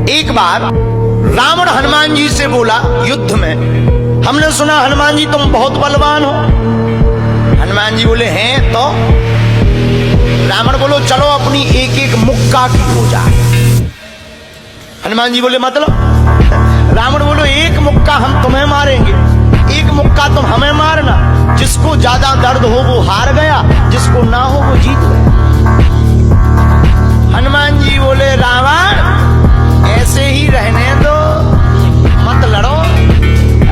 एक बार रावण हनुमान जी से बोला युद्ध में, हमने सुना हनुमान जी तुम बहुत बलवान हो। हनुमान जी बोले हैं तो? रावण बोलो चलो अपनी एक एक मुक्का की पूजा। हनुमान जी बोले मतलब? रावण बोलो एक मुक्का हम तुम्हें मारेंगे, एक मुक्का तुम हमें मारना। जिसको ज्यादा दर्द हो वो हार गया, जिसको ना हो वो जीत गया। हनुमान जी बोले रावण ऐसे ही रहने दो, मत लड़ो।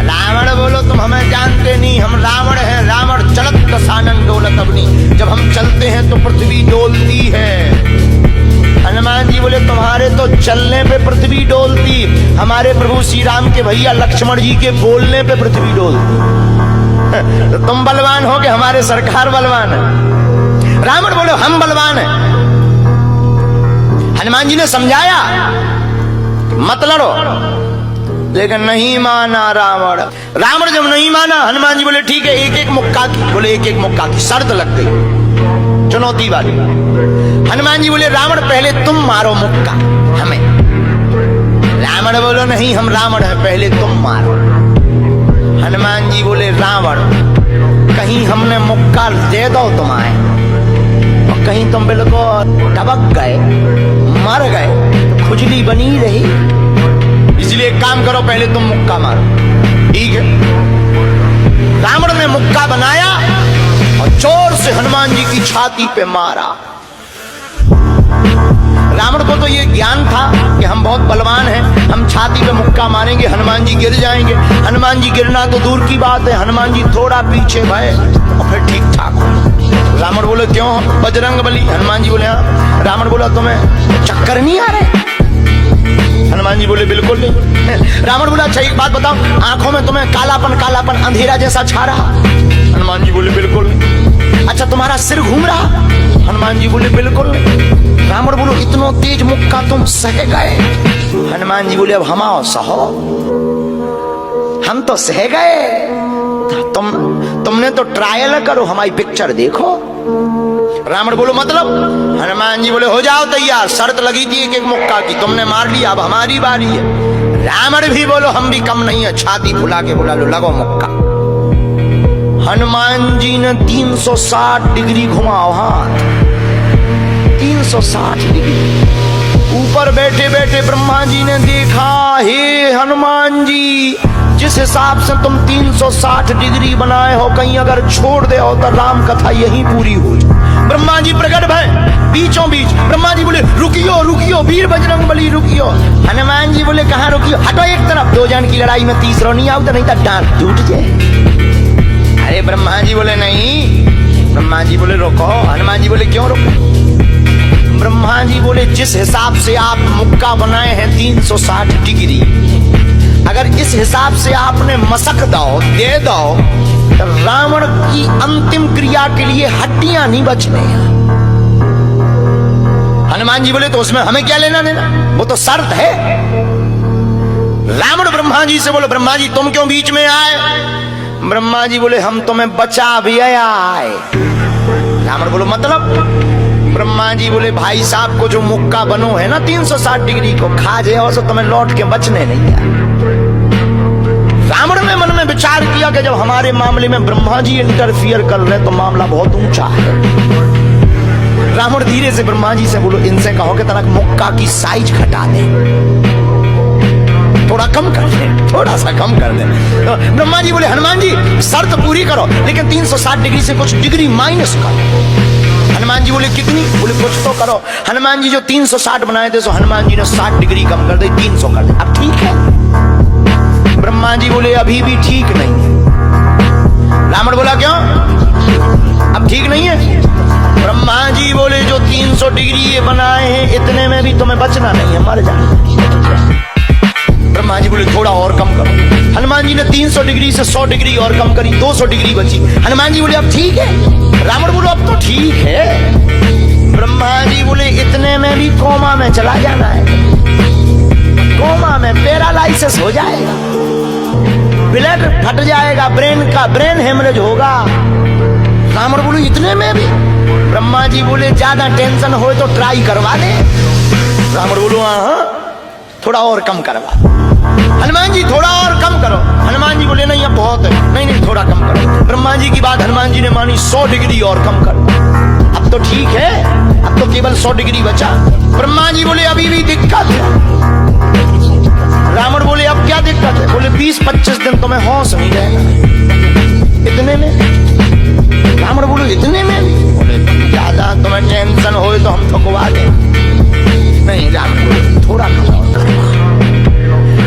रावण बोलो तुम हमें जानते नहीं, हम रावण हैं। रावण चलत दसानन डोलत अग्नि, जब हम चलते हैं तो पृथ्वी डोलती है। हनुमान जी बोले तुम्हारे तो चलने पे पृथ्वी डोलती, हमारे प्रभु श्री राम के भैया लक्ष्मण जी के बोलने पे पृथ्वी डोलती। तो तुम बलवान हो कि हमारे सरकार बलवान है? रावण बोले हम बलवान हैं। हनुमान जी ने समझाया मत लड़ो, लेकिन नहीं माना रावण। रावण जब नहीं माना, हनुमान जी बोले ठीक है एक एक मुक्का की। बोले एक एक मुक्का की शर्त लग गई, चुनौती वाली। हनुमान जी बोले रावण पहले तुम मारो मुक्का हमें। रावण बोलो नहीं हम रावण है, पहले तुम मारो। हनुमान जी बोले रावण कहीं हमने मुक्का दे दो तुम्हारे, और कहीं तुम बिल्कुल टबक गए मर गए तो खुजली बनी रही, इसलिए एक काम करो पहले तुम मुक्का मारो। ठीक है। रावण ने मुक्का बनाया और जोर से हनुमान जी की छाती पे मारा। रावण को तो ये ज्ञान था कि हम बहुत बलवान हैं, हम छाती पे मुक्का मारेंगे हनुमान जी गिर जाएंगे। हनुमान जी गिरना तो दूर की बात है, हनुमान जी थोड़ा पीछे भय और फिर ठीक ठाक हो। रावण बोले क्यों बजरंग बली? हनुमान जी बोले हाँ। रावण बोला तुम्हें चक्कर नहीं आ रहे? हनुमान जी बोले बिल्कुल नहीं। रावण बोला अच्छा एक बात बताओ, आंखों में तुम्हें कालापन कालापन अंधेरा जैसा छा रहा? हनुमान जी बोले बिल्कुल नहीं। अच्छा तुम्हारा सिर घूम रहा? हनुमान जी बोले बिल्कुल नहीं। रावण बोलो इतना तेज मुक्का तुम सह गए? हनुमान जी बोले अब हम आओ सहो, हम तो सह गए, तुमने तो ट्रायल करो, हमारी पिक्चर देखो। रावण बोलो मतलब? हनुमान जी बोले हो जाओ तैयार, शर्त लगी थी एक एक मुक्का की, तुमने मार लिया, अब हमारी बारी है। रावण भी बोलो हम भी कम नहीं है, छाती फुला के बोला लो लगो मुक्का। हनुमान जी ने 360 डिग्री घुमाओ हाथ, 360 डिग्री। ऊपर बैठे बैठे ब्रह्मा जी ने देखा, हे हनुमान जी जिस हिसाब से तुम 360 डिग्री बनाए हो, कहीं अगर छोड़ दे हो तो राम कथा यहीं पूरी हो जाए। ब्रह्मा जी प्रकट भय बीचों बीच। ब्रह्मा जी बोले रुकियो रुकियो वीर बजरंग बली रुकियो। हनुमान जी बोले कहाँ रुकियो? हटो एक तरफ, दो जन की लड़ाई में तीसरा नहीं आओ तो नहीं तो डांट टूट जाए। अरे ब्रह्मा जी बोले नहीं। ब्रह्मा जी बोले रोको। हनुमान जी बोले क्यों रोको? ब्रह्मा जी बोले जिस हिसाब से आप मुक्का बनाए हैं 360 डिग्री, अगर इस हिसाब से आपने मसक दो दे दो तो रावण की अंतिम क्रिया के लिए हड्डियां नहीं बचने। हनुमान जी बोले तो उसमें हमें क्या लेना देना, वो तो शर्त है। रावण ब्रह्मा जी से बोले ब्रह्मा जी तुम क्यों बीच में आए? ब्रह्मा जी बोले हम तुम्हें बचा भी आए। रावण बोलो मतलब? ब्रह्मा जी बोले भाई साहब को जो मुक्का बनो है ना 360 डिग्री को खा जाओ तो तुम्हें लौट के बचने नहीं है। रावण ने मन में विचार किया कि जब हमारे मामले में ब्रह्मा जी इंटरफियर कर रहे तो मामला बहुत ऊंचा है। रावण धीरे से ब्रह्मा जी से बोलो इनसे कहो कि तनक मुक्का की साइज घटा दे, थोड़ा कम कर दे, थोड़ा सा कम कर दे। तो ब्रह्मा जी बोले हनुमान जी शर्त पूरी करो, लेकिन 360 डिग्री से कुछ डिग्री माइनस करो। हनुमान जी बोले कितनी? बोले कुछ तो करो। हनुमान जी जो 360 बनाए थे सो हनुमान जी ने 60 डिग्री कम कर दी, 300 कर दे। अब ठीक है? ब्रह्मा जी बोले अभी भी ठीक नहीं है। रावण बोला क्यों अब ठीक नहीं है? ब्रह्मा जी बोले जो 300 डिग्री ये बनाए हैं इतने में भी तुम्हें बचना नहीं है, मर जाना। ब्रह्मा जी बोले थोड़ा और कम करो। हनुमान जी ने 300 डिग्री से 100 डिग्री और कम करी, 200 डिग्री बची। हनुमान जी बोले अब ठीक है? रावण बोलो अब तो ठीक है। ब्रह्मा जी बोले इतने में भी कोमा में चला जाना है, कोमा में पैरालाइसिस हो जाएगा, ब्लड फट जाएगा, ब्रेन हेमरेज होगा। रावण बोले इतने में भी? ब्रह्मा जी बोले ज्यादा टेंशन हो तो ट्राई करवा ले। रावण बोलो हाँ थोड़ा और कम करवा। हनुमान जी थोड़ा और कम करो। हनुमान जी बोले नहीं अब बहुत है, नहीं नहीं थोड़ा कम करो। ब्रह्मा जी की बात हनुमान जी ने मानी, 100 डिग्री और कम कर दो। अब तो ठीक है, अब तो केवल 100 डिग्री बचा। ब्रह्मा जी बोले अभी भी दिक्कत है। रावण बोले अब क्या दिक्कत है? बोले 20-25 दिन तो मैं होश नहीं रहेगा। इतने में? रावण बोले इतने में? बोले ज्यादा तुम्हें टेंशन हो तो हम ठुकवा दें। नहीं, रावण बोले थोड़ा कम और।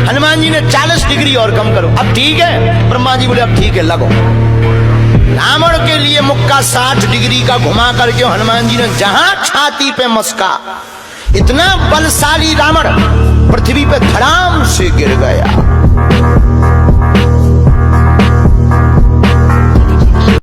हनुमान जी ने 40 डिग्री और कम करो। अब ठीक है? ब्रह्मा जी बोले अब ठीक है लगो। रावण के लिए मुक्का 60 डिग्री का घुमा करके हनुमान जी ने जहां छाती पे मस्का, इतना बलशाली रावण पृथ्वी पे धड़ाम से गिर गया।